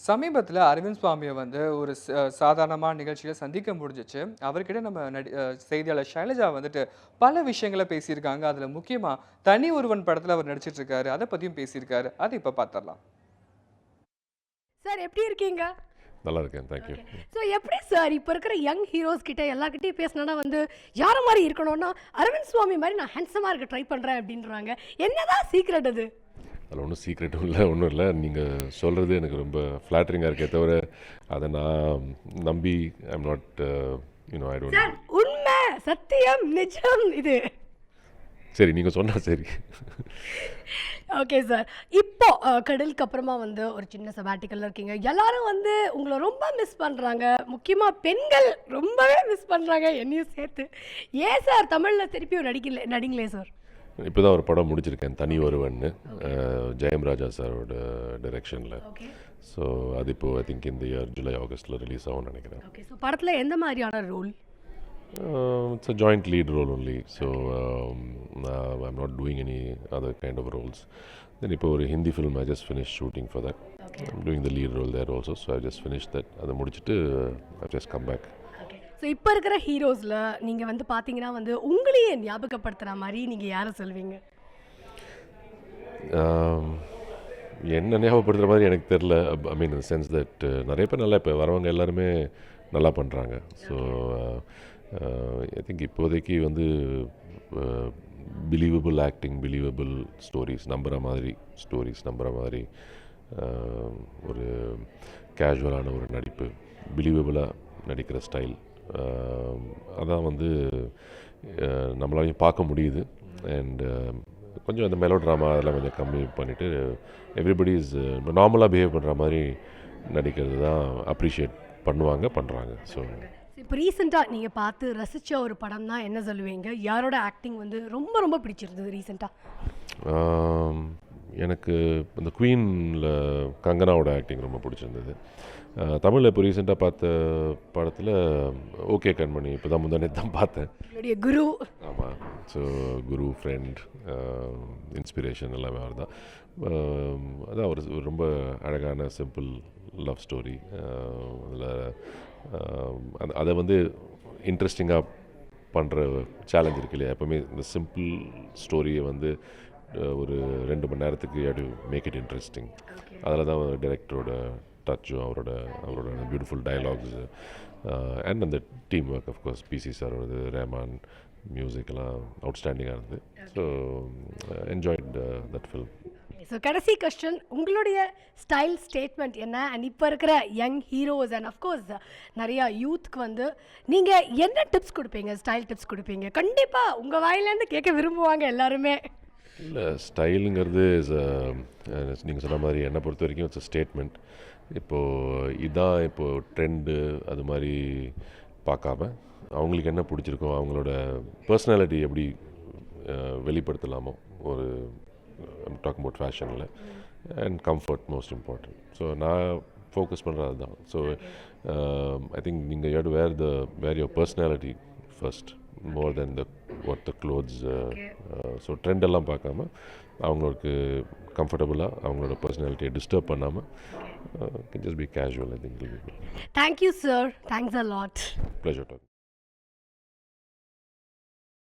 சமீபத்துல அரவிந்த் சுவாமிய வந்து ஒரு சாதாரணமான நிகழ்ச்சியில சந்திக்க முடிஞ்சுச்சு. அவர்கிட்ட நம்ம செய்தியாளர் ஷைலஜா வந்துட்டு பல விஷயங்கள பேசியிருக்காங்க. அதுல முக்கியமா தனி ஒருவன் படத்துல அவர் நடிச்சிட்டு இருக்காரு. அத பத்தியும் பேசியிருக்காரு. அத இப்ப பாத்தரலாம். சார் எப்படி இருக்கீங்க? நல்லா இருக்கேன். Thank you. ஸோ எப்படி சார் இப்போ இருக்கிற யங் ஹீரோஸ் கிட்ட எல்லார்கிட்டையும் பேசினா வந்து யார மாதிரி இருக்கணும்னா அரவிந்த் சுவாமி மாதிரி நான் ஹேண்ட்ஸமாக இருக்க ட்ரை பண்ணுறேன் அப்படின்றாங்க. என்னதான் சீக்ரெட் அது? அதில் ஒன்றும் சீக்ரெட்டும் இல்லை, ஒன்றும் இல்லை. நீங்கள் சொல்கிறது எனக்கு ரொம்ப ஃப்ளாட்டரிங்காக இருக்கே தவிர அதை நான் நம்பி ஐம் நாட் ஐ டோன்ட். உண்மை, சத்தியம், நிஜம் இது. சரி, நீங்கள் சொன்னால் சரி. ஓகே சார், இப்போ கடலுக்கு அப்புறமா வந்து ஒரு சின்ன சபாட்டிக்கல்ல இருக்கீங்க. எல்லாரும் வந்து உங்களை ரொம்ப மிஸ் பண்ணுறாங்க. முக்கியமாக பெண்கள் ரொம்பவே மிஸ் பண்ணுறாங்க, என்னையும் சேர்த்து. ஏன் சார் தமிழில் திருப்பியும் நடிங்களே சார்? இப்போ தான் ஒரு படம் முடிச்சிருக்கேன், தனி ஒருவன்னு, ஜெயம் ராஜா சாரோட டைரக்ஷனில். ஸோ அது இப்போது ஐ திங்க் இந்த இயர் ஜூலை ஆகஸ்ட்டில் ரிலீஸ் ஆகும்னு நினைக்கிறேன். ஓகே, ஸோ படத்தில் எந்த மாதிரியான role? It's a joint lead role only, so I'm not doing any other kind of roles. Then இப்போ ஒரு Hindi film I just finished shooting for that. I'm doing the lead role there also, so I just finished that. அதை முடிச்சுட்டு I've just come back. So இப்போ இருக்கிற ஹீரோஸில் நீங்கள் வந்து பார்த்தீங்கன்னா வந்து உங்களையே ஞாபகப்படுத்துகிற மாதிரி நீங்கள் யாரை சொல்வீங்க? என்ன ஞாபகப்படுத்துகிற மாதிரி எனக்கு தெரில. ஐ மீன் இந்த சென்ஸ் தட் நிறைய பேர் நல்லா இப்போ வரவங்க எல்லாருமே நல்லா பண்ணுறாங்க. ஸோ ஐ திங்க் இப்போதைக்கு வந்து பிலீவபிள் ஆக்டிங், பிலீவபிள் ஸ்டோரிஸ், நம்புகிற மாதிரி ஒரு கேஷுவலான ஒரு நடிப்பு, பிலீவபிளாக நடிக்கிற ஸ்டைல், அதான் வந்து நம்மளாலையும் பார்க்க முடியுது. அண்ட் கொஞ்சம் அந்த மெலோ ட்ராமா அதெல்லாம் கொஞ்சம் கம்மி பண்ணிவிட்டு எவ்ரிபடி இஸ் நார்மலாக பிஹேவ் பண்ணுற மாதிரி நடிக்கிறது தான் அப்ரிஷியேட் பண்ணுறாங்க. ஸோ இப்போ ரீசெண்டாக நீங்கள் பார்த்து ரசித்த ஒரு படம் தான் என்ன சொல்லுவீங்க? யாரோட ஆக்டிங் வந்து ரொம்ப ரொம்ப பிடிச்சிருந்தது ரீசெண்டாக? எனக்கு இந்த குவீனில் கங்கனாவோட ஆக்டிங் ரொம்ப பிடிச்சிருந்தது. தமிழில் இப்போ ரீசெண்டாக பார்த்த படத்தில் ஓகே கண்மணி இப்போ தான் முந்தானே தான் பார்த்தேன். குரு. ஆமாம். ஸோ குரு, ஃப்ரெண்ட், இன்ஸ்பிரேஷன் எல்லாமே அவர் தான். அதான் ஒரு ரொம்ப அழகான சிம்பிள் லவ் ஸ்டோரி. அதில் அதை வந்து இன்ட்ரெஸ்டிங்காக பண்ணுற சேலஞ்ச் இருக்கு இல்லையா? எப்போவுமே இந்த சிம்பிள் ஸ்டோரியை வந்து ஒரு 2 மணி நேரத்துக்கு டு மேக் இட் இன்ட்ரெஸ்டிங். அதில் தான் டைரக்டரோட டச்சும் அவரோட பியூட்டிஃபுல் டயலாக்ஸு அண்ட் அந்த டீம் ஒர்க் அஃப்கோர்ஸ் பிசி சாரோடது, ரேமான் மியூசிக்கெல்லாம் அவுட்ஸ்டாண்டிங்காக இருந்தது. So enjoyed that film. So கடைசி கொஸ்டின், உங்களுடைய ஸ்டைல் ஸ்டேட்மெண்ட் என்ன? அண்ட் இப்போ இருக்கிற யங் ஹீரோஸ் அண்ட் அஃப்கோர்ஸ் நிறையா யூத்துக்கு வந்து நீங்கள் என்ன டிப்ஸ் கொடுப்பீங்க, ஸ்டைல் டிப்ஸ் கொடுப்பீங்க? கண்டிப்பாக உங்கள் வாயிலேருந்து கேட்க விரும்புவாங்க எல்லாருமே. இல்லை, ஸ்டைலுங்கிறது நீங்கள் சொன்ன மாதிரி என்னை பொறுத்த வரைக்கும் இட்ஸ் அ ஸ்டேட்மெண்ட். இப்போது இதுதான் இப்போது ட்ரெண்டு அது மாதிரி பார்க்காம அவங்களுக்கு என்ன பிடிச்சிருக்கோ, அவங்களோட பர்சனாலிட்டி எப்படி வெளிப்படுத்தலாமோ, ஒரு டாக்கிங் அபவுட் ஃபேஷனில் and comfort most important. So நான் ஃபோக்கஸ் பண்ணுறது அதுதான். ஸோ ஐ திங்க் நீங்கள் you have to wear your personality first more than what the clothes. So ட்ரெண்டெல்லாம் பார்க்காம அவங்களுக்கு கம்ஃபர்டபுளாக அவங்களோட பர்சனாலிட்டியை டிஸ்டர்ப் பண்ணாமல் can just be casual. I think. Thank you, sir. Thanks a lot. Pleasure talking.